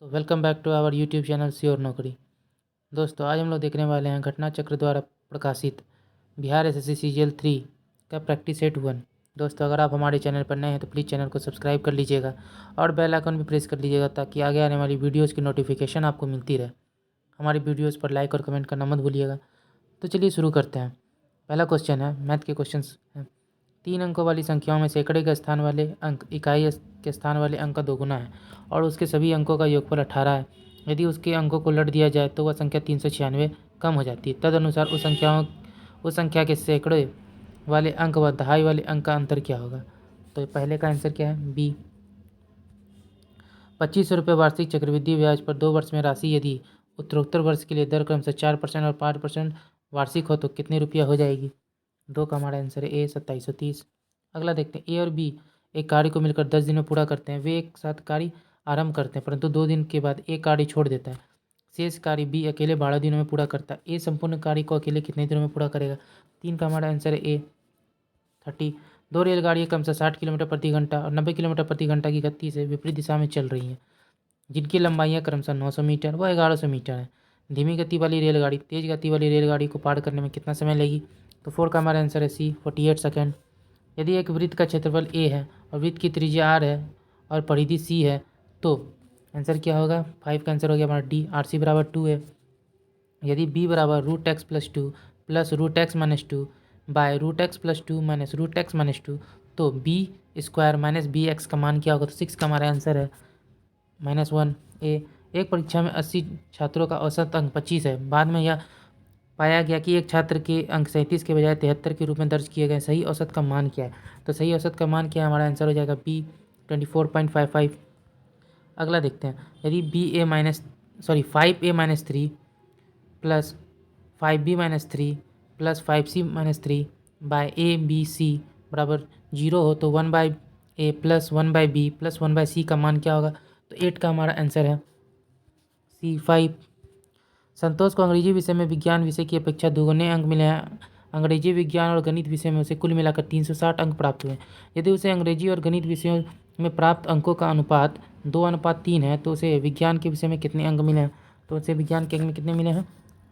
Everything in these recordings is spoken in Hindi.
तो welcome back to our YouTube channel sure Naukri. दोस्तों आज हम लोग देखने वाले हैं घटना चक्र द्वारा प्रकाशित बिहार एसएससी सीजीएल 3 का प्रैक्टिस सेट 1। दोस्तों अगर आप हमारे चैनल पर नए हैं तो प्लीज़ चैनल को सब्सक्राइब कर लीजिएगा और बेल आइकन भी प्रेस कर लीजिएगा ताकि आगे आने वाली वीडियोज़ की नोटिफिकेशन आपको मिलती रहे। हमारी वीडियोज़ पर लाइक और कमेंट करना मत भूलिएगा। तो चलिए शुरू करते हैं। पहला क्वेश्चन है, मैथ के क्वेश्चन हैं। 3 अंकों वाली संख्याओं में सैकड़े के स्थान वाले अंक इकाई के स्थान वाले अंक का दोगुना है और उसके सभी अंकों का योगफल 18 है। यदि उसके अंकों को लट दिया जाए तो वह संख्या 396 कम हो जाती है। तदनुसार उस संख्या के सैकड़े वाले अंक व दहाई वाले अंक का अंतर क्या होगा। तो पहले का आंसर क्या है, बी। 2500 रुपये वार्षिक चक्रवृद्धि ब्याज पर 2 वर्ष में राशि यदि उत्तरोत्तर वर्ष के लिए दर क्रमशः 4% और 5% वार्षिक हो तो कितने रुपया हो जाएगी। 2 का हमारा आंसर है ए, 2730। अगला देखते हैं, ए और बी एक कार्य को मिलकर 10 दिन में पूरा करते हैं। वे एक साथ कार्य आरंभ करते हैं परंतु 2 दिन के बाद एक कार्य छोड़ देता है। शेष कार्य बी अकेले 12 दिनों में पूरा करता है। ए संपूर्ण कार्य को अकेले कितने दिनों में पूरा करेगा। 3 का हमारा आंसर है ए, 30। 2 रेलगाड़ियाँ क्रमशः 60 किलोमीटर प्रति घंटा और 90 किलोमीटर प्रति घंटा की गति से विपरीत दिशा में चल रही हैं, जिनकी लंबाइयाँ क्रमशः 900 मीटर व 1100 मीटर है। धीमी गति वाली रेलगाड़ी तेज गति वाली रेलगाड़ी को पार करने में कितना समय लगेगी। तो 4 का हमारा आंसर है सी, 48 सेकेंड। यदि एक वृत्त का क्षेत्रफल ए है और वृत्त की त्रिज्या आर है और परिधि सी है तो आंसर क्या होगा। 5 का आंसर हो गया हमारा डी, आर सी बराबर 2 है। यदि बी बराबर √x+2 plus √x-2 bye √x+2 minus √x-2 तो b square minus b x का मान क्या होगा। तो 6 का हमारा आंसर है -1 ए। एक परीक्षा में 80 छात्रों का औसत अंक 25 है। बाद में यह पाया गया कि एक छात्र के अंक 37 के बजाय 73 के रूप में दर्ज किए गए। सही औसत का मान क्या है। तो सही औसत का मान क्या है, हमारा आंसर हो जाएगा बी, 24.55। अगला देखते हैं, यदि 5a-3 plus 5b-3 plus 5c-3 by a b c बराबर 0 हो तो 1/a plus 1/b plus 1/c का मान क्या होगा। तो 8 का हमारा आंसर है सी, 5। संतोष को अंग्रेजी विषय में विज्ञान विषय की अपेक्षा दोगुने अंक मिले हैं। अंग्रेजी विज्ञान और गणित विषय में उसे कुल मिलाकर 360 अंक प्राप्त हुए। यदि उसे अंग्रेजी और गणित विषयों में प्राप्त अंकों का अनुपात 2:3 है तो उसे विज्ञान के विषय में कितने अंक मिले हैं। तो उसे विज्ञान के अंक में कितने मिले हैं,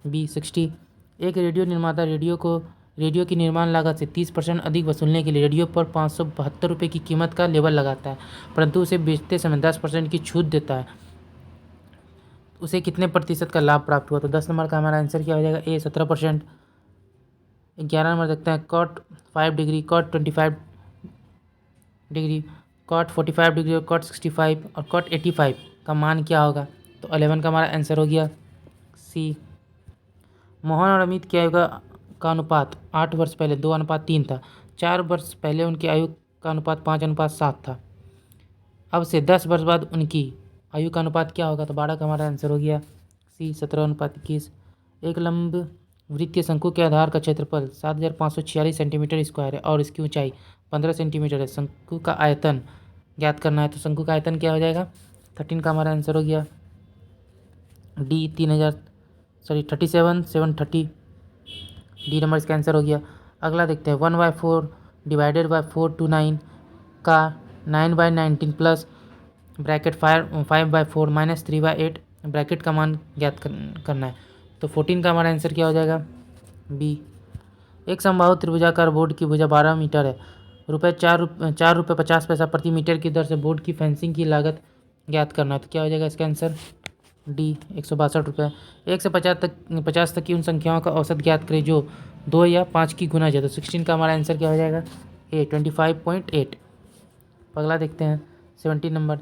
बी, 60। एक रेडियो निर्माता रेडियो की निर्माण लागत से 30% अधिक वसूलने के लिए रेडियो पर 572 रुपये की कीमत का लेबल लगाता है परंतु उसे बेचते समय 10% की छूट देता है। उसे कितने प्रतिशत का लाभ प्राप्त हुआ। तो 10 नंबर का हमारा आंसर क्या हो जाएगा, ए, 17%। 11 नंबर देखते हैं, cot 5 degree, cot 25 degree, cot 45 degree और cot 65 और cot 85 का मान क्या होगा। तो 11 का हमारा आंसर हो गया सी। मोहन और अमित की आयु का अनुपात 8 वर्ष पहले 2:3 था। 4 वर्ष पहले उनकी आयु का अनुपात 5:7 था। अब से 10 वर्ष बाद उनकी आयु का अनुपात क्या होगा। तो 12 का हमारा आंसर हो गया सी, 17:21। एक लंब वृत्तीय शंकु के आधार का क्षेत्रफल 7546 सेंटीमीटर स्क्वायर है और इसकी ऊंचाई 15 सेंटीमीटर है। शंकु का आयतन ज्ञात करना है। तो शंकु का आयतन क्या हो जाएगा। 13 का हमारा आंसर हो गया डी, 37,730। डी नंबर इसका आंसर हो गया। अगला देखते हैं, 1/4 डिवाइडेड बाय 4/9 का 9/19 प्लस ब्रैकेट 5/4 माइनस 3/8 ब्रैकेट का मान ज्ञात करना है। तो 14 का हमारा आंसर क्या हो जाएगा, बी। एक समबाहु त्रिभुजाकार बोर्ड की भुजा 12 मीटर है। ₹4.50 प्रति मीटर की दर से बोर्ड की फेंसिंग की लागत ज्ञात करना है। तो क्या हो जाएगा इसका आंसर, डी, 162 रुपये। 1 से 50 तक की उन संख्याओं का औसत ज्ञात करें जो 2 या 5 की गुना जाए। तो 16 का हमारा आंसर क्या हो जाएगा, ए, 25.8। अगला देखते हैं 17 नंबर,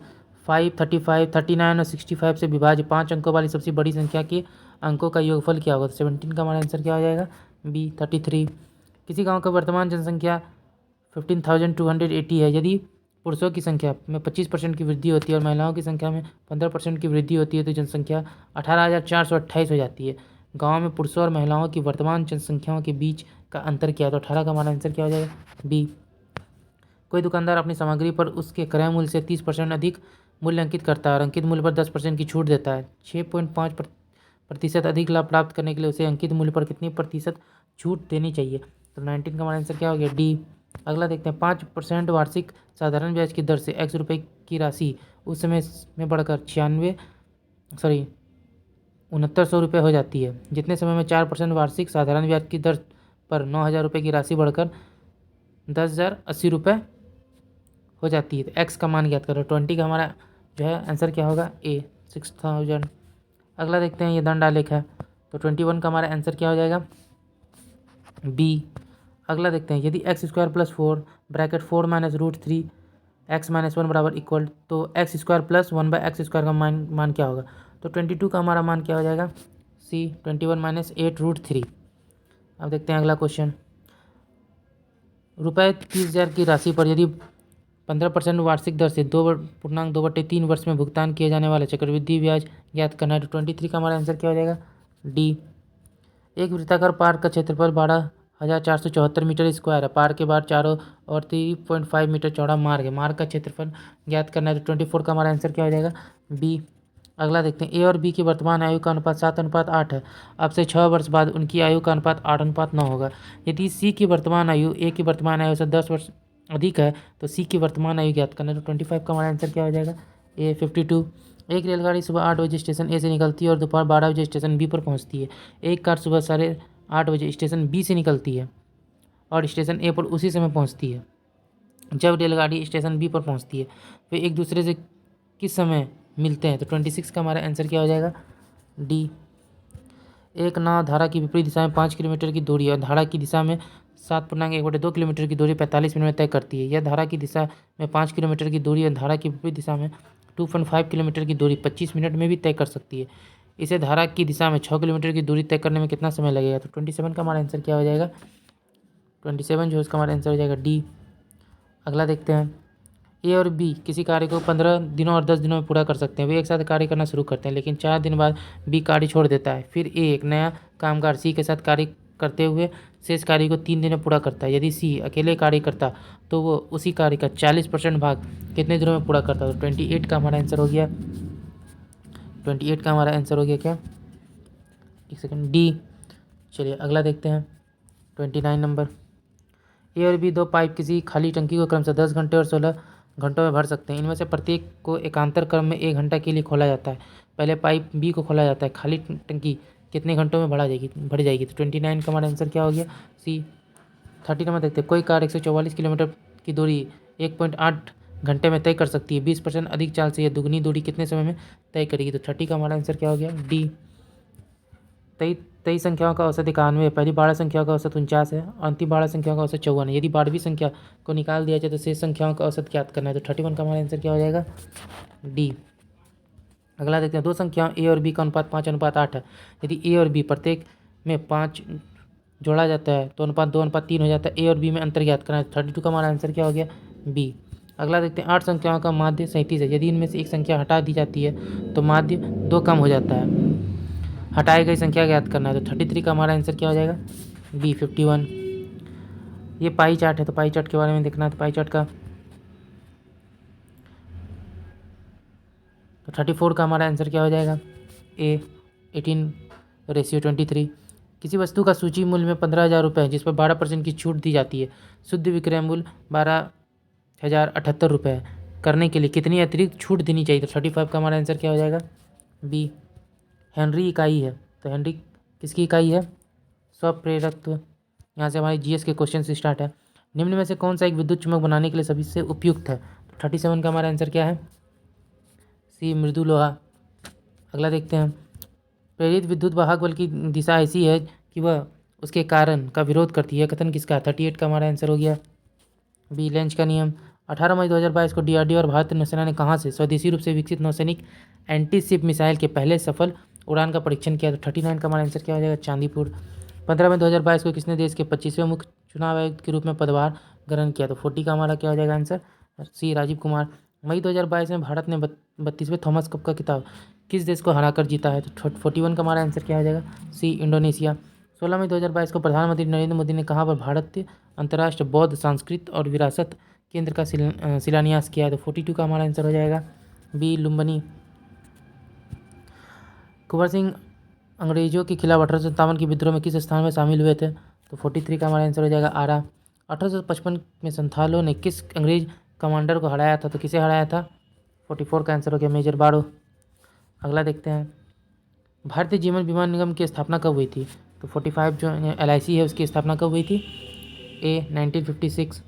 5, 35, 39 और 65 से विभाज्य 5 अंकों वाली सबसे बड़ी संख्या के अंकों का योगफल क्या होगा। तो 17 का हमारा आंसर क्या हो जाएगा, बी, 33। किसी गांव का वर्तमान जनसंख्या 15,280 है। यदि पुरुषों की संख्या में 25% की वृद्धि होती है और महिलाओं की संख्या में 15% की वृद्धि होती है तो जनसंख्या 18,428 हो जाती है। गाँव में पुरुषों और महिलाओं की वर्तमान जनसंख्याओं के बीच का अंतर क्या है। तो 18 का हमारा आंसर क्या हो जाएगा, बी। कोई दुकानदार अपनी सामग्री पर उसके क्रय मूल्य से 30% अधिक मूल्य अंकित करता है और अंकित मूल्य पर 10% की छूट देता है। 6.5% अधिक लाभ प्राप्त करने के लिए उसे अंकित मूल्य पर कितनी प्रतिशत छूट देनी चाहिए। तो 19 का हमारा आंसर क्या हो गया, डी। अगला देखते हैं, 5% वार्षिक साधारण ब्याज की दर से ₹X की राशि उस समय में बढ़कर 96 सॉरी 6900 रुपये हो जाती है, जितने समय में 4% वार्षिक साधारण ब्याज की दर पर 9000 रुपये की राशि बढ़कर 10,080 रुपये हो जाती है। तो एक्स का मान ज्ञात करो। 20 का हमारा जो है आंसर क्या होगा, ए 6000। अगला देखते हैं, ये दंड आलेख है। तो 21 का हमारा आंसर क्या हो जाएगा, बी। अगला देखते हैं, यदि x square plus 4 bracket 4 minus root 3 x minus 1 बराबर इक्वल, तो एक्स स्क्वायर प्लस 1/x² का मान क्या होगा। तो 22 का हमारा मान क्या हो जाएगा, सी 21 माइनस 8 रूट 3। अब देखते हैं अगला क्वेश्चन। रुपये 30,000 की राशि पर यदि 15% वार्षिक दर से 2.2/3 वर्ष में भुगतान किए जाने वाले चक्रवृद्धि ब्याज ज्ञात करना है। तो 23 का हमारा आंसर क्या हो जाएगा, डी। एक वृत्ताकार पार्क का क्षेत्रफल 12,474 मीटर स्क्वायर है। पार्क के बाहर चारों और 3.5 मीटर चौड़ा मार्ग है। मार्ग का क्षेत्रफल ज्ञात करना है। तो 24 का हमारा आंसर क्या हो जाएगा, बी। अगला देखते हैं, ए और बी की वर्तमान आयु का अनुपात 7:8 है। अब से 6 वर्ष बाद उनकी आयु का अनुपात 8:9 होगा। यदि सी की वर्तमान आयु ए की वर्तमान आयु से 10 वर्ष अधिक है तो सी की वर्तमान आयु ज्ञात करना है। तो 25 का हमारा आंसर क्या हो जाएगा, ए 52। एक रेलगाड़ी सुबह 8 बजे स्टेशन ए से निकलती है और दोपहर 12 बजे स्टेशन बी पर पहुंचती है। एक कार सुबह 8:30 बजे स्टेशन बी से निकलती है और स्टेशन ए पर उसी समय पहुंचती है। जब रेलगाड़ी स्टेशन बी पर पहुंचती है वे एक दूसरे से किस समय मिलते हैं। तो 26 का हमारा आंसर क्या हो जाएगा, डी। एक नाव धारा की विपरीत दिशा में 5 किलोमीटर की दूरी और धारा की दिशा में 7.1/2 किलोमीटर की दूरी 45 मिनट में तय करती है। यह धारा की दिशा में 5 किलोमीटर की दूरी और धारा की विपरीत दिशा में 2.5 किलोमीटर की दूरी 25 मिनट में भी तय कर सकती है। इसे धारा की दिशा में 6 किलोमीटर की दूरी तय करने में कितना समय लगेगा। तो 27 का हमारा आंसर क्या हो जाएगा, 27 जो है उसका हमारा आंसर हो जाएगा, डी। अगला देखते हैं, ए और बी किसी कार्य को 15 दिनों और 10 दिनों में पूरा कर सकते हैं। वे एक साथ कार्य करना शुरू करते हैं, लेकिन 4 दिन बाद बी कार्य छोड़ देता है। फिर ए एक नया कामगार सी के साथ कार्य करते हुए शेष कार्य को 3 दिन में पूरा करता है। यदि सी अकेले कार्य करता तो वो उसी कार्य का 40% भाग कितने दिनों में पूरा करता। तो 28 का हमारा आंसर हो गया, 28 का हमारा आंसर हो गया क्या, एक सेकंड, डी। चलिए अगला देखते हैं, 29 नंबर। ए और बी दो पाइप किसी खाली टंकी को क्रमशः 10 घंटे और 16 घंटों में भर सकते हैं। इनमें से प्रत्येक को एकांतर क्रम में 1 घंटा के लिए खोला जाता है। पहले पाइप बी को खोला जाता है। खाली टंकी कितने घंटों में भर जाएगी। तो 29 का हमारा आंसर क्या हो गया, सी। 30 नंबर देखते हैं, कोई कार 144 किलोमीटर की दूरी 1.8 घंटे में तय कर सकती है। 20% अधिक चाल से यह दुगनी दूरी कितने समय में तय करेगी। तो 30 का हमारा आंसर क्या हो गया, डी। तेईस संख्याओं का औसत 91 है। पहली 12 संख्याओं का औसत 49 है और अंतिम 12 संख्याओं का औसत 54 है। यदि 12वीं संख्या को निकाल दिया जाए तो शेष संख्याओं का औसत ज्ञात करना है। तो 31 का हमारा आंसर क्या हो जाएगा, डी। अगला देखते हैं, दो संख्याओं ए और बी का अनुपात 5:8 है। यदि ए और बी प्रत्येक में 5 जोड़ा जाता है तो अनुपात 2:3 हो जाता है। ए और बी में अंतर ज्ञात करना है। 32 का हमारा आंसर क्या हो गया, बी। अगला देखते हैं, 8 संख्याओं का माध्य 37 है। यदि इनमें से एक संख्या हटा दी जाती है तो माध्य 2 कम हो जाता है। हटाई गई संख्या ज्ञात करना है। तो 33 का हमारा आंसर क्या हो जाएगा, बी 51। ये पाई चार्ट है तो पाई चार्ट के बारे में देखना है। तो पाई चार्ट का तो 34 का हमारा आंसर क्या हो जाएगा, ए 18:23। किसी वस्तु का सूची मूल्य में 15,000 रुपये है जिस पर 12% की छूट दी जाती है। शुद्ध विक्रय मूल्य 12,078 रुपये है। करने के लिए कितनी अतिरिक्त छूट देनी चाहिए। तो 35 का हमारा आंसर क्या हो जाएगा, बी। हेनरी इकाई है तो हेनरी किसकी इकाई है, स्वप्रेरकत्व। यहाँ से हमारी जीएस के क्वेश्चन से स्टार्ट है। निम्न में से कौन सा एक विद्युत चुम्बक बनाने के लिए सभी से उपयुक्त है। तो 37 का हमारा आंसर क्या है, सी मृदु लोहा। अगला देखते हैं, प्रेरित विद्युत वाहक बल की दिशा ऐसी है कि वह उसके कारण का विरोध करती है। कथन किसका है। 38 का हमारा आंसर हो गया, बी लेंज का नियम। 18 मई 2022 को डीआरडीओ और भारतीय नौसेना ने कहाँ से स्वदेशी रूप से विकसित नौसैनिक एंटी शिप मिसाइल के पहले सफल उड़ान का परीक्षण किया। तो 39 का हमारा आंसर क्या हो जाएगा, चांदीपुर। 15 मई 2022 को किसने देश के 25वें मुख्य चुनाव आयुक्त के रूप में पदभार ग्रहण किया। तो 40 का हमारा क्या हो जाएगा आंसर, सी राजीव कुमार। मई 2022 में भारत ने 32वें थॉमस कप का खिताब किस देश को हराकर जीता है। तो 41 का हमारा आंसर क्या हो जाएगा, सी इंडोनेशिया। 16 मई 2022 को प्रधानमंत्री नरेंद्र मोदी ने कहाँ पर भारतीय अंतर्राष्ट्रीय बौद्ध सांस्कृतिक और विरासत केंद्र का शिलान्यास किया है। तो 42 का हमारा आंसर हो जाएगा, बी लुम्बिनी। कुंवर सिंह अंग्रेजों के खिलाफ 1857 के विद्रोह में किस स्थान में शामिल हुए थे। तो 43 का हमारा आंसर हो जाएगा, आरा। 1855 में संथालों ने किस अंग्रेज कमांडर को हराया था। तो किसे हराया था, 44 का आंसर हो गया, मेजर बारो। अगला देखते हैं, भारतीय जीवन बीमा निगम की स्थापना कब हुई थी? तो 45 जो LIC है उसकी स्थापना कब हुई थी? A 1956।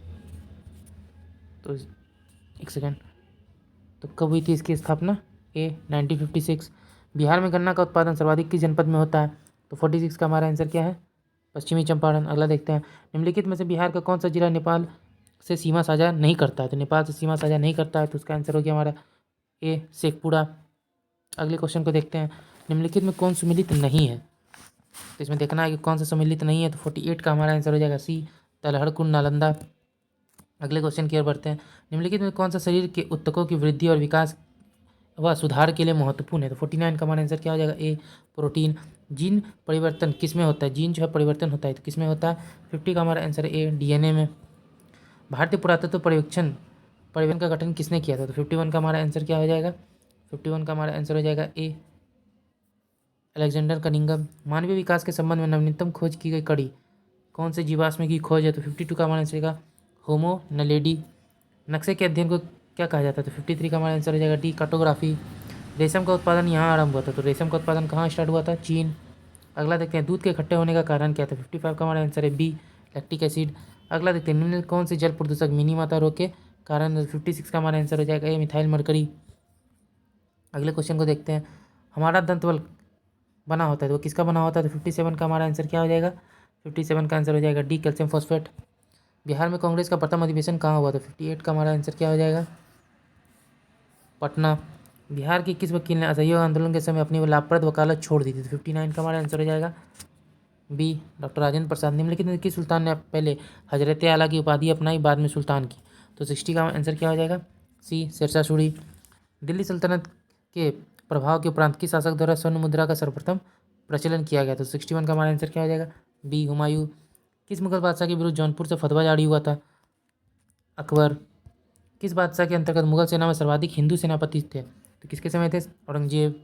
तो एक सेकेंड, तो कब हुई थी इसकी स्थापना? A 1956। बिहार में गन्ना का उत्पादन सर्वाधिक किस जनपद में होता है? तो 46 का हमारा आंसर क्या है? पश्चिमी चंपारण। अगला देखते हैं, निम्नलिखित में से बिहार का कौन सा जिला नेपाल से सीमा साझा नहीं करता है? तो नेपाल से सीमा साझा नहीं करता है, तो उसका आंसर हो गया हमारा A शेखपुरा। अगले क्वेश्चन को देखते हैं, निम्नलिखित में कौन सम्मिलित नहीं है? तो इसमें देखना है कि कौन सा सम्मिलित नहीं है। तो 48 का हमारा आंसर हो जाएगा C तलहड़कुंड नालंदा। अगले क्वेश्चन की ओर बढ़ते हैं, निम्नलिखित में कौन सा शरीर के ऊतकों की वृद्धि और विकास व सुधार के लिए महत्वपूर्ण है? तो 49 का हमारा आंसर क्या हो जाएगा? A protein. जीन परिवर्तन किस में होता है? जीन जो है परिवर्तन होता है, तो किस में होता है? 50 का हमारा आंसर A DNA में। भारतीय पुरातत्व परिवहन का गठन किसने किया था? तो 51 का हमारा आंसर क्या हो जाएगा? 51 का हमारा आंसर हो जाएगा A अलेक्जेंडर कनिंगम। मानवीय विकास के संबंध में नवीनतम खोज की गई कड़ी कौन से जीवाश्म की खोज है? तो 52 का हमारा आंसर होगा होमो नलेडी। नक्शे के अध्ययन को क्या कहा जाता है? तो 53 का हमारा आंसर हो जाएगा D कार्टोग्राफी। रेशम का उत्पादन यहाँ आरंभ हुआ था, तो रेशम का उत्पादन कहाँ स्टार्ट हुआ था? चीन। अगला देखते हैं, दूध के इकट्ठे होने का कारण क्या था? 55 का हमारा आंसर है B लैक्टिक एसिड। अगला देखते हैं, निम्न कौन से जल प्रदूषक मिनी माता रोग के कारण? 56 का हमारा आंसर हो जाएगा A मिथाइल मरकरी। अगले क्वेश्चन को देखते हैं, हमारा दंत बल बना होता है तो किसका बना होता है? तो 57 का हमारा आंसर क्या हो जाएगा? 57 का आंसर हो जाएगा D कैल्शियम फॉस्फेट। बिहार में कांग्रेस का प्रथम अधिवेशन कहाँ हुआ? तो 58 का हमारा आंसर क्या हो जाएगा? पटना। बिहार के किस वकील ने असहयोग आंदोलन के समय अपनी लाभप्रद वकालत छोड़ दी थी? तो 59 का हमारा आंसर हो जाएगा B डॉक्टर राजेंद्र प्रसाद। निम्नलिखित में किस सुल्तान ने पहले हजरत आला की उपाधि अपनाई, बाद में सुल्तान की? तो 60 का आंसर क्या हो जाएगा? C शेरशाह सूरी। दिल्ली सल्तनत के प्रभाव के उपरांत किस शासक द्वारा स्वर्ण मुद्रा का सर्वप्रथम प्रचलन किया गया? तो 61 का हमारा आंसर क्या हो जाएगा? B हुमायूं। किस मुगल बादशाह के विरुद्ध जौनपुर से फतवा जारी हुआ था? अकबर। किस बादशाह के अंतर्गत मुगल सेना में सर्वाधिक हिंदू सेनापति थे? तो किसके समय थे? औरंगजेब।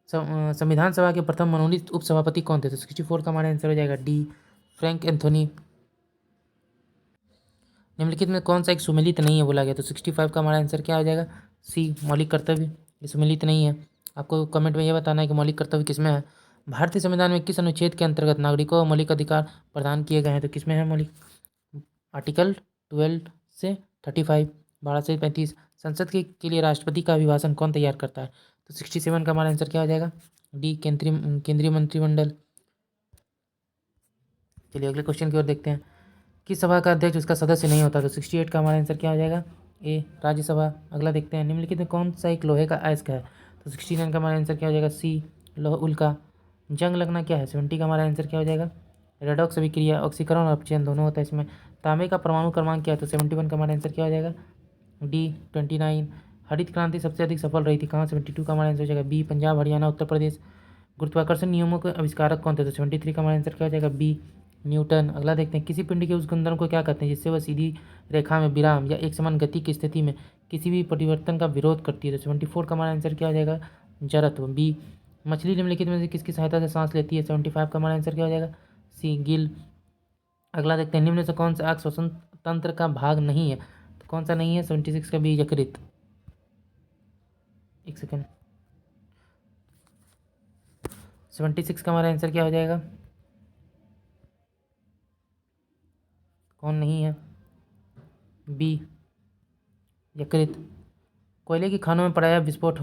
संविधान सभा के प्रथम मनोनीत उपसभापति कौन थे? तो 64 का हमारा आंसर हो जाएगा D फ्रैंक एंथोनी। निम्नलिखित में कौन सा एक सुमेलित नहीं है बोला गया? तो 65 का हमारा आंसर क्या हो जाएगा? C मौलिक कर्तव्य। ये सुमेलित नहीं है। आपको कमेंट में यह बताना है कि मौलिक कर्तव्य किसमें है। भारतीय संविधान में किस अनुच्छेद के अंतर्गत नागरिकों को मौलिक अधिकार प्रदान किए गए हैं? तो किसमें है मौलिक? आर्टिकल 12 से 35, 12 से 35। संसद के लिए राष्ट्रपति का अभिभाषण कौन तैयार करता है? तो 67 का हमारा आंसर क्या हो जाएगा? D केंद्रीय मंत्रिमंडल। चलिए अगले क्वेश्चन की ओर देखते हैं, किस सभा का अध्यक्ष उसका सदस्य नहीं होता? तो 68 का हमारा आंसर क्या हो जाएगा? A राज्यसभा। अगला देखते हैं, निम्नलिखित में कौन सा एक लोहे का अयस्क है? तो 69 का हमारा आंसर क्या हो जाएगा? C लोह उल्का। जंग लगना क्या है? 70 का हमारा आंसर क्या हो जाएगा? रेडॉक्स अभिक्रिया, ऑक्सीकरण और अपचयन दोनों होता है इसमें। तांबे का परमाणु क्रमांक क्या है? तो 71 का हमारा आंसर क्या हो जाएगा? D 29। हरित क्रांति सबसे अधिक सफल रही थी कहाँ? 72 का हमारा आंसर हो जाएगा B पंजाब हरियाणा उत्तर प्रदेश। गुरुत्वाकर्षण नियमों के आविष्कारक कौन थे? तो 73 का हमारा आंसर क्या हो जाएगा? B Newton. अगला देखते हैं, किसी पिंड के उस गुणधर्म को क्या कहते हैं जिससे वह सीधी रेखा में विराम या एक समान गति की स्थिति में किसी भी परिवर्तन का विरोध करती है? तो 74 का हमारा आंसर क्या हो जाएगा? जड़त्व। B मछली निम्नलिखित में से किसकी सहायता से सांस लेती है? 75 का हमारा आंसर क्या हो जाएगा? C गिल। अगला देखते हैं, निम्न से कौन सा अंग श्वसन तंत्र का भाग नहीं है? तो कौन सा नहीं है? 76 का B यकृत। एक सेकेंड, 76 का हमारा आंसर क्या हो जाएगा? कौन नहीं है? B यकृत। कोयले की खानों में पर्याप्त विस्फोट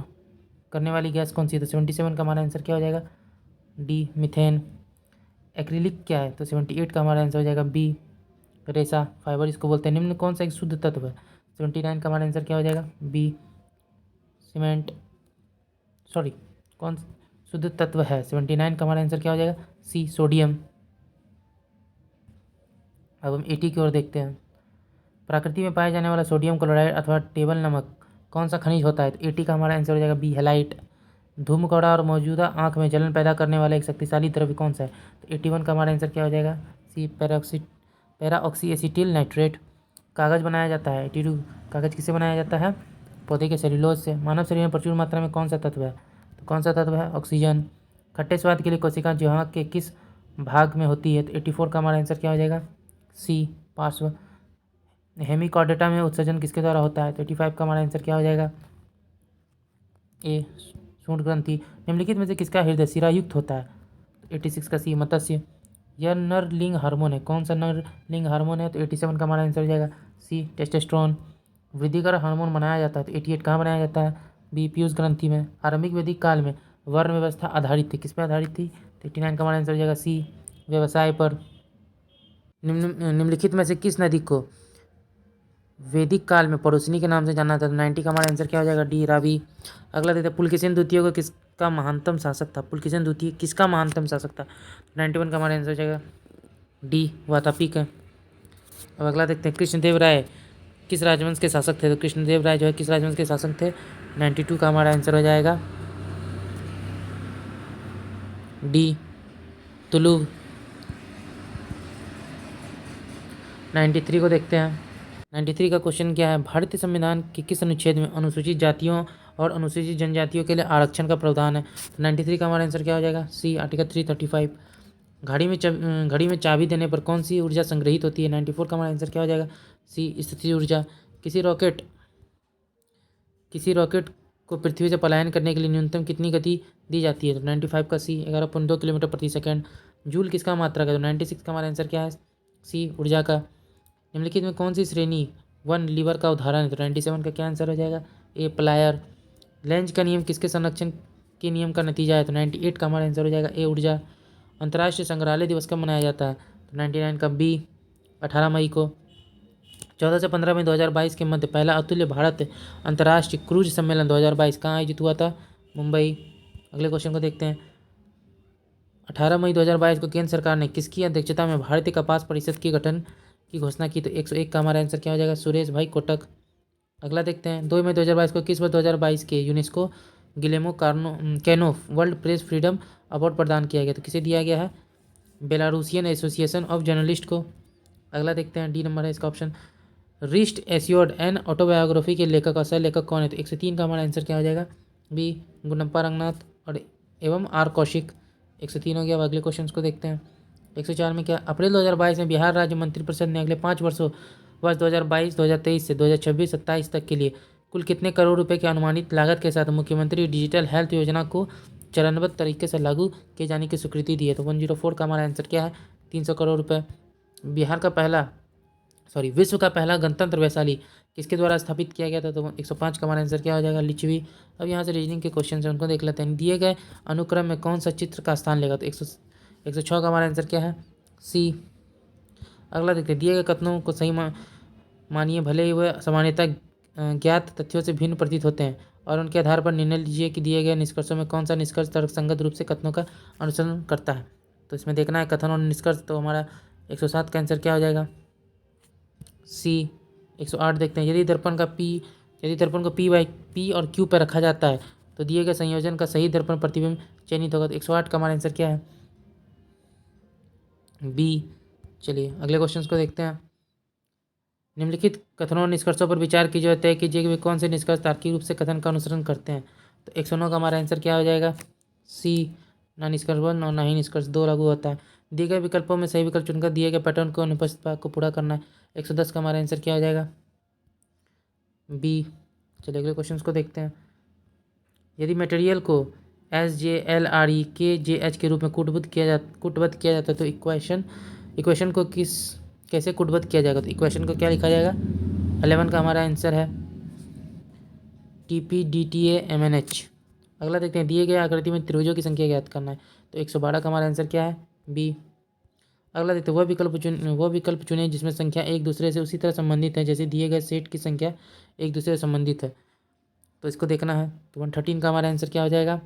करने वाली गैस कौन सी है? तो 77 का हमारा आंसर क्या हो जाएगा? D methane. एक्रिलिक क्या है? तो 78 का हमारा आंसर हो जाएगा B रेसा फाइबर इसको बोलते हैं। निम्न कौन सा एक शुद्ध तत्व है? 79 का हमारा आंसर क्या हो जाएगा? B cement. सॉरी, कौन शुद्ध तत्व है? 79 का हमारा आंसर क्या हो जाएगा? C sodium. अब हम 80 की ओर देखते हैं, प्रकृति में पाया जाने वाला सोडियम क्लोराइड अथवा टेबल नमक कौन सा खनिज होता है? तो 80 का हमारा आंसर हो जाएगा B हेलाइट। धूमकौड़ा और मौजूदा आंख में जलन पैदा करने वाला एक शक्तिशाली द्रव्य कौन सा है? तो 81 का हमारा आंसर क्या हो जाएगा? C peroxy acetyl nitrate. कागज़ बनाया जाता है 82, कागज़ किससे बनाया जाता है? पौधे के सेल्यूलोज से। मानव शरीर में प्रचुर मात्रा में कौन सा तत्व है? तो कौन सा तत्व है? ऑक्सीजन। खट्टे स्वाद के लिए कोशिका जुहा के किस भाग में होती है? तो 84 का हमारा आंसर क्या हो जाएगा? C पार्श्व। हेमिकॉर्डेटा में उत्सर्जन किसके द्वारा होता है? तो 85 का हमारा आंसर क्या हो जाएगा? A सूंड ग्रंथि। निम्नलिखित में से किसका हृदय शिरायुक्त होता है? 86 का सी मत्स्य। यह नर लिंग हार्मोन है। कौन सा नर लिंग हार्मोन है? तो 87 का हमारा आंसर हो जाएगा सी टेस्टोस्टेरोन। वृद्धिकर हार्मोन बनाया जाता है तो 88 कहाँ बनाया जाता है? बी पीयूष ग्रंथि में। आरंभिक वैदिक काल में वर्ण व्यवस्था आधारित थी, किस पे आधारित थी? तो 89 का हमारा आंसर हो जाएगा सी व्यवसाय पर। निम्नलिखित में से किस नदी को वैदिक काल में पड़ोसिनी के नाम से जाना था? तो 90 का हमारा आंसर क्या हो जाएगा? डी रावी। अगला देखते हैं पुलकेशिन द्वितीय को किसका महानतम शासक था? पुलकेशिन द्वितीय किसका महानतम शासक था? 91 का हमारा आंसर हो जाएगा डी वातापी का। अब अगला देखते हैं कृष्णदेव राय किस राजवंश के शासक थे? तो कृष्णदेव राय जो है किस राजवंश के शासक थे? 92 का हमारा आंसर हो जाएगा डी तुलुग। 93 को देखते हैं। 93 का क्वेश्चन क्या है? भारतीय संविधान के किस अनुच्छेद में अनुसूचित जातियों और अनुसूचित जनजातियों के लिए आरक्षण का प्रावधान है? तो 93 का हमारा आंसर क्या हो जाएगा? C article 335। घड़ी में चाबी देने पर कौन सी ऊर्जा संग्रहित होती है? 94 का हमारा आंसर क्या हो जाएगा? सी स्थितिज ऊर्जा। किसी रॉकेट को पृथ्वी से पलायन करने के लिए न्यूनतम कितनी गति दी जाती है? तो 95 का सी 11.2 किलोमीटर प्रति सेकंड। जूल किसका मात्रक है? तो 96 का हमारा आंसर क्या है? सी ऊर्जा का। निम्नलिखित में कौन सी श्रेणी वन लीवर का उदाहरण है? तो 97 का क्या आंसर हो जाएगा? ए प्लायर। लेंज का नियम किसके संरक्षण के नियम का नतीजा है? तो 98 का हमारा आंसर हो जाएगा ए ऊर्जा। अंतर्राष्ट्रीय संग्रहालय दिवस कब मनाया जाता है? तो 99 का बी 18 मई को। 14 से 15 मई 2022 के मध्य पहला अतुल्य भारत अंतर्राष्ट्रीय क्रूज सम्मेलन 2022 कहाँ आयोजित हुआ था? मुंबई। अगले क्वेश्चन को देखते हैं। 18 मई 2022 को केंद्र सरकार ने किसकी अध्यक्षता में भारतीय कपास परिषद के गठन की घोषणा की? तो 101 का हमारा आंसर क्या हो जाएगा? सुरेश भाई कोटक। अगला देखते हैं। 2 मई 2022 को किस वर्ष 2022 के UNESCO Guillermo Cano world press freedom award प्रदान किया गया? तो किसे दिया गया है? बेलारूसियन एसोसिएशन ऑफ जर्नलिस्ट को। अगला देखते हैं। डी नंबर है इसका option. Wrist assured an autobiography के लेखक और सह लेखक कौन है? तो 103 का हमारा आंसर क्या हो जाएगा? बी गुंडप्पा रंगनाथ और एवं आर कौशिक। 103 हो गया। अब अगले क्वेश्चन को देखते हैं। 104 में क्या? अप्रैल 2022 में बिहार राज्य मंत्रिपरिषद ने अगले 5 वर्षों वर्ष 2022 2023 से 2026-27 तक के लिए कुल कितने करोड़ रुपए की अनुमानित लागत के साथ मुख्यमंत्री डिजिटल हेल्थ योजना को चरणबद्ध तरीके से लागू किए जाने की स्वीकृति दी है? तो 104 का हमारा आंसर क्या है? 300 करोड़ रुपए। विश्व का पहला गणतंत्र वैशाली किसके द्वारा स्थापित किया गया था? तो 105 का हमारा आंसर क्या हो जाएगा? लिच्छवी। अब यहाँ से रीजनिंग के क्वेश्चन है उनको देख लेते हैं। दिए गए अनुक्रम में कौन सा चित्र का स्थान लेगा? तो 106 का हमारा आंसर क्या है? सी। अगला देखते हैं। दिए गए कथनों को सही मानिए भले ही वह सामान्यतः ज्ञात तथ्यों से भिन्न प्रतीत होते हैं और उनके आधार पर निर्णय लीजिए कि दिए गए निष्कर्षों में कौन सा निष्कर्ष तर्कसंगत रूप से कथनों का अनुसरण करता है। तो इसमें देखना है कथन और निष्कर्ष। तो हमारा 107 का आंसर क्या हो जाएगा? सी। 108 देखते हैं। यदि दर्पण को पी और क्यू पर रखा जाता है तो दिए गए संयोजन का सही दर्पण प्रतिबिंब चयनित होगा। तो 108 का हमारा आंसर क्या है? बी। चलिए अगले क्वेश्चन को देखते हैं। निम्नलिखित कथनों और निष्कर्षों पर विचार कीजिए और तय कीजिए कि वे कौन से निष्कर्ष तार्किक रूप से कथन का अनुसरण करते हैं। तो 109 का हमारा आंसर क्या हो जाएगा? सी। ना निष्कर्ष 1 और ना ही निष्कर्ष 2 लागू होता है। दिए गए विकल्पों में सही विकल्प चुनकर दिए गए पैटर्न को अनुपस्थित भाग को पूरा करना है। 110 का हमारा आंसर क्या हो जाएगा? बी। चलिए अगले क्वेश्चन को देखते हैं। यदि मटेरियल को SJLRE KJH के रूप में कूटबद्ध किया जाता है तो इक्वेशन को कैसे कूटबद्ध किया जाएगा? तो इक्वेशन को क्या लिखा जाएगा? 11 का हमारा आंसर है TPDTAMNH। अगला देखते हैं। दिए गए आकृति में त्रिभुजों की संख्या ज्ञात करना है। तो 112 का हमारा आंसर क्या है? बी। अगला देखते हैं। वह विकल्प चुने जिसमें संख्या एक दूसरे से उसी तरह संबंधित है जैसे दिए गए सेट की संख्या एक दूसरे से संबंधित है। तो इसको देखना है। तो 113 का हमारा आंसर क्या हो जाएगा?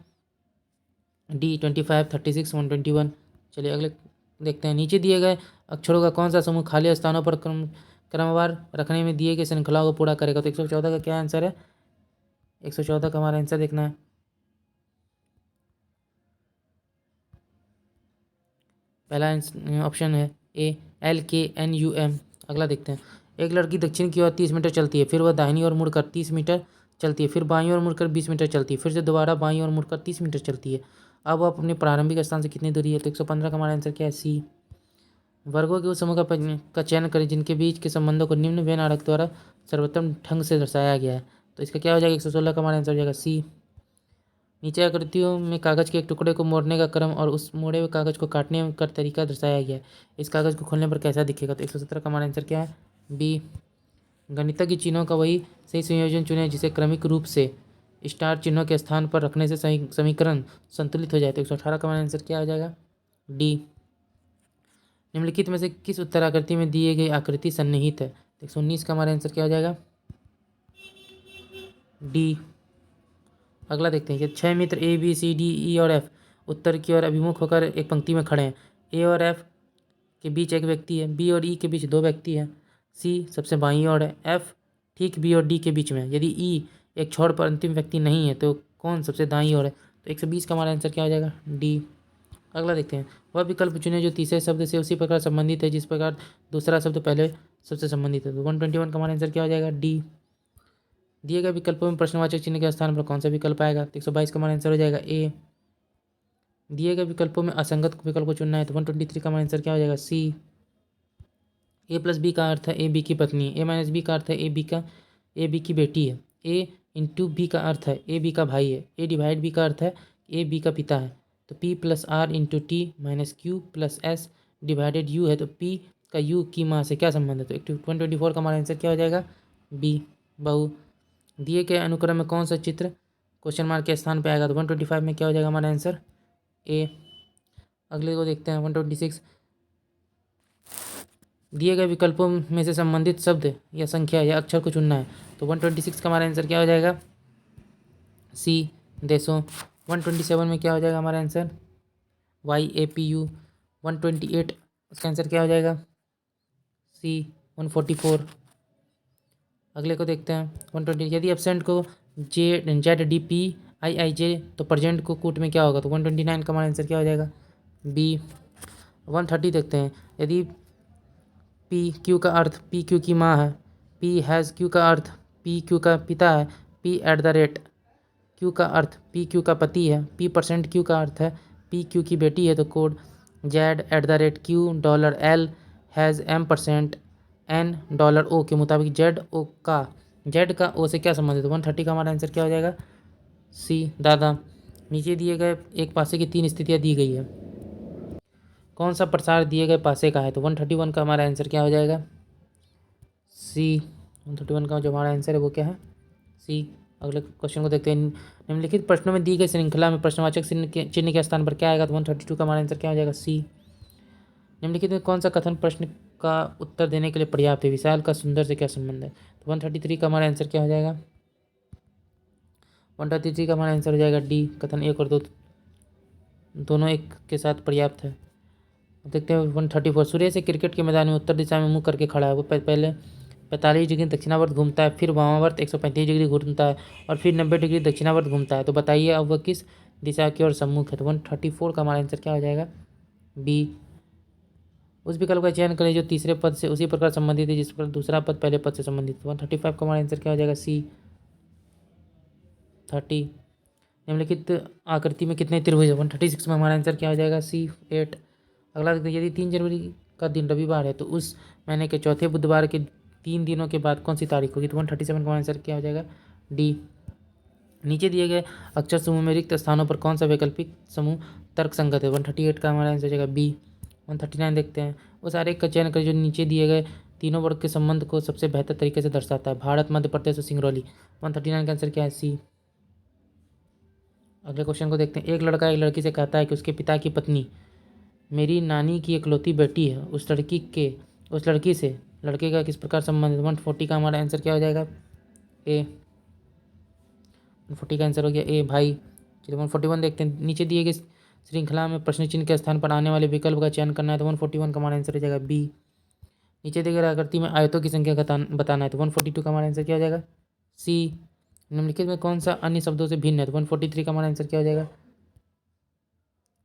डी 25 36 121। चलिए अगले देखते हैं। नीचे दिए गए अक्षरों का कौन सा समूह खाली स्थानों पर क्रमवार रखने में दिए गए श्रृंखला को पूरा करेगा? तो 114 का क्या आंसर है? 114 का हमारा आंसर देखना है। पहला ऑप्शन है ए LKNUM। अगला देखते हैं। एक लड़की दक्षिण की ओर 30 मीटर चलती है, फिर वह दाहिनी ओर मुड़कर 30 मीटर चलती है, फिर बाईं ओर मुड़कर 20 मीटर चलती है, फिर से दोबारा बाईं ओर मुड़कर 30 मीटर चलती है। अब वह अपने प्रारंभिक स्थान से कितनी दूरी है? तो 115 का हमारा आंसर क्या है? सी। वर्गों के उस समूह का चयन करें जिनके बीच के संबंधों को निम्न वेन आरेख द्वारा सर्वोत्तम ढंग से दर्शाया गया है। तो इसका क्या हो जाएगा? 116 का हमारा आंसर हो जाएगा सी। नीचे आकृतियों में कागज़ के एक टुकड़े को मोड़ने का क्रम और उस मोड़े हुए कागज़ को काटने का तरीका दर्शाया गया है। इस कागज़ को खोलने पर कैसा दिखेगा? तो 117 का हमारा आंसर क्या है? बी। गणितज्ञ चिन्हों का वही सही संयोजन चुने जिसे क्रमिक रूप से स्टार चिन्हों के स्थान पर रखने से समीकरण संतुलित हो जाए। तो 118 का हमारा आंसर क्या हो जाएगा? डी। निम्नलिखित में से किस उत्तराकृति में दिए गई आकृति सन्निहित है? तो 119 का हमारा आंसर क्या हो जाएगा? डी। अगला देखते हैं कि 6 मित्र ए बी सी डी ई और एफ उत्तर की ओर अभिमुख होकर एक पंक्ति में खड़े हैं। ए और एफ के बीच एक व्यक्ति है, बी और ई के बीच दो व्यक्ति हैं, सी सबसे बाईं ओर है, एफ ठीक बी और डी के बीच में है। यदि ई एक छोर पर अंतिम व्यक्ति नहीं है तो कौन सबसे दाईं ओर है? तो 120 का हमारा आंसर क्या हो जाएगा? डी। अगला देखते हैं, वह विकल्प चुने जो तीसरे शब्द से उसी प्रकार संबंधित है जिस प्रकार दूसरा शब्द पहले सबसे संबंधित है। तो 121 का हमारा आंसर क्या हो जाएगा? डी। दिए गए विकल्पों में प्रश्नवाचक चिन्ह के स्थान पर कौन सा विकल्प आएगा? तो 122 का हमारा आंसर हो जाएगा ए। दिए गए विकल्पों में असंगत विकल्प को चुनना है तो 123 का हमारा आंसर क्या हो जाएगा? सी। ए प्लस बी का अर्थ है ए बी की पत्नी है, ए माइनस बी का अर्थ है ए बी की बेटी है, ए इंटू बी का अर्थ है ए बी का भाई है, ए डिवाइड बी का अर्थ है ए बी का पिता है। तो p plus r into t minus q plus s divided u है, तो पी का यू की माँ से क्या संबंध है? तो 124 का हमारा आंसर क्या हो जाएगा? बी बहु। दिए गए अनुक्रम में कौन सा चित्र क्वेश्चन मार्क के स्थान पे आएगा? तो 125 में क्या हो जाएगा हमारा आंसर? ए। अगले को देखते हैं 126। दिए गए विकल्पों में से संबंधित शब्द या संख्या या अक्षर को चुनना है तो 126 का हमारा आंसर क्या हो जाएगा? सी देशों। 127 में क्या हो जाएगा हमारा answer? Y A P U. 128 उसका आंसर क्या हो जाएगा? सी 144। अगले को देखते हैं 120। यदि एब्सेंट को जेड डी पी आई आई जे तो प्रेजेंट को कूट में क्या होगा? तो 129 का हमारा आंसर क्या हो जाएगा? बी। 130 देखते हैं, यदि पी क्यू का अर्थ पी क्यू की माँ है, पी हैज़ क्यू का अर्थ पी क्यू का पिता है, P eight the rate Q का अर्थ पी क्यू का पति है, पी परसेंट क्यू का अर्थ है पी क्यू की बेटी है, तो code Z at the rate Q dollar L hash M percent N dollar O के मुताबिक जेड का ओ से क्या संबंधित है? 130 का हमारा आंसर क्या हो जाएगा? सी दादा। नीचे दिए गए एक पासे की 3 स्थितियाँ दी गई है, कौन सा प्रसार दिए गए पासे का है? तो 131 का हमारा आंसर क्या हो जाएगा? सी। 131 का जो हमारा आंसर है वो क्या है? सी। अगले क्वेश्चन को देखते हैं, निम्नलिखित प्रश्नों में दी गई श्रृंखला में प्रश्नवाचक चिन्ह के स्थान पर क्या आएगा? तो 132 का हमारा आंसर क्या हो जाएगा? सी। निम्नलिखित में कौन सा कथन प्रश्न का उत्तर देने के लिए पर्याप्त है? विशाल का सुंदर से क्या संबंध है? तो 133 का हमारा आंसर क्या हो जाएगा? 133 का हमारा आंसर हो जाएगा डी। कथन 1 और 2 दोनों एक के साथ पर्याप्त है। देखते हैं 134। सूर्य से क्रिकेट के मैदान में उत्तर दिशा में मुंह करके खड़ा है, वो पहले 45 डिग्री दक्षिणावर्त घूमता है, फिर वामावर्त 135 डिग्री घूमता है और फिर 90 डिग्री दक्षिणावर्त घूमता है। तो बताइए अब वह किस दिशा की ओर सम्मुख है? तो 134 का हमारा आंसर क्या हो जाएगा? बी। उस विकल्प का चयन करें जो तीसरे पद से उसी प्रकार संबंधित है जिस प्रकार दूसरा पद पहले पद से संबंधित है। 135 का हमारा आंसर क्या हो जाएगा? सी 30। निम्नलिखित आकृति में कितने त्रिभुज है? 136 में हमारा आंसर क्या हो जाएगा? सी 8। अगला देखते हैं, यदि 3 जनवरी का दिन रविवार है तो उस महीने के चौथे बुधवार के 3 दिनों के बाद कौन सी तारीख होगी? तो 137 का आंसर क्या हो जाएगा? डी। नीचे दिए गए अक्षर समूह में रिक्त स्थानों पर कौन सा वैकल्पिक समूह तर्क संगत है? 138 का हमारा आंसर हो जाएगा बी। 139 देखते हैं, उस आरेख का चयन करें जो नीचे दिए गए तीनों वर्ग के संबंध को सबसे बेहतर तरीके से दर्शाता है, भारत, मध्य प्रदेश और सिंगरौली। 139 का आंसर क्या है? सी। अगले क्वेश्चन को देखते हैं, एक लड़का एक लड़की से कहता है कि उसके पिता की पत्नी मेरी नानी की इकलौती बेटी है, उस लड़की से लड़के का किस प्रकार संबंध है? 140 का हमारा आंसर क्या हो जाएगा? ए। 140 का आंसर हो गया ए भाई। चलिए 141 देखते हैं, नीचे दिए गए श्रृंखला में प्रश्न चिन्ह के स्थान पर आने वाले विकल्प का चयन करना है तो 141 का हमारा आंसर हो जाएगा बी। नीचे दिए गए आकृति में आयतों की संख्या बताना है तो 142 का हमारा आंसर क्या हो जाएगा? सी। निम्नलिखित में कौन सा अन्य शब्दों से भिन्न है? तो 143 का हमारा आंसर क्या हो जाएगा?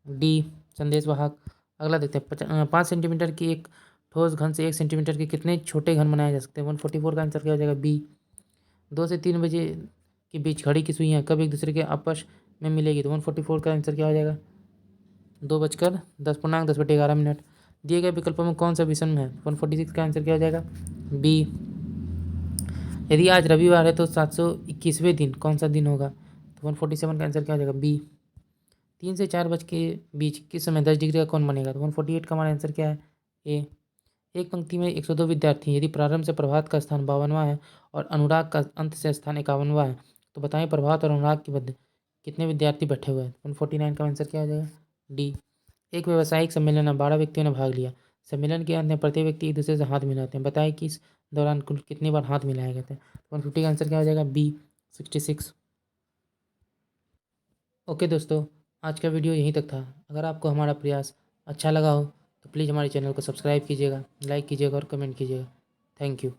डी संदेश वाहक। अगला देखते हैं, 5 सेंटीमीटर की एक ठोस घन से 1 सेंटीमीटर के कितने छोटे घन बनाए जा सकते हैं? 144 का आंसर क्या हो जाएगा? बी। 2 से 3 बजे के बीच घड़ी की सुइयाँ कब एक दूसरे के आपस में मिलेगी? तो 144 का आंसर क्या हो जाएगा? 2:10:10 दिए गए विकल्पों में कौन सा विषम है? 146 का आंसर क्या हो जाएगा? बी। यदि आज रविवार है तो 721वें दिन कौन सा दिन होगा? तो तो 147 का आंसर क्या हो जाएगा? बी। 3 से 4 बज के बीच किस समय 10 डिग्री का कोण बनेगा? तो 148 का हमारा आंसर क्या है? ए। एक पंक्ति में 102 विद्यार्थी हैं। यदि प्रारंभ से प्रभात का स्थान 52वां है और अनुराग का अंत से स्थान 51वां है तो बताएं प्रभात और अनुराग के मध्य कितने विद्यार्थी बैठे हुए हैं? 149 का आंसर क्या हो जाएगा? डी। एक व्यावसायिक सम्मेलन में 12 व्यक्तियों ने भाग लिया। सम्मेलन के अंत में प्रत्येक व्यक्ति एक दूसरे से हाथ मिलाते हैं। बताएं कि इस दौरान कुल कितनी बार हाथ मिलाए गए थे? 150 का आंसर क्या हो जाएगा? बी 66। ओके दोस्तों, आज का वीडियो यहीं तक था। अगर आपको हमारा प्रयास अच्छा लगा हो तो प्लीज़ हमारे चैनल को सब्सक्राइब कीजिएगा, लाइक कीजिएगा और कमेंट कीजिएगा। Thank you.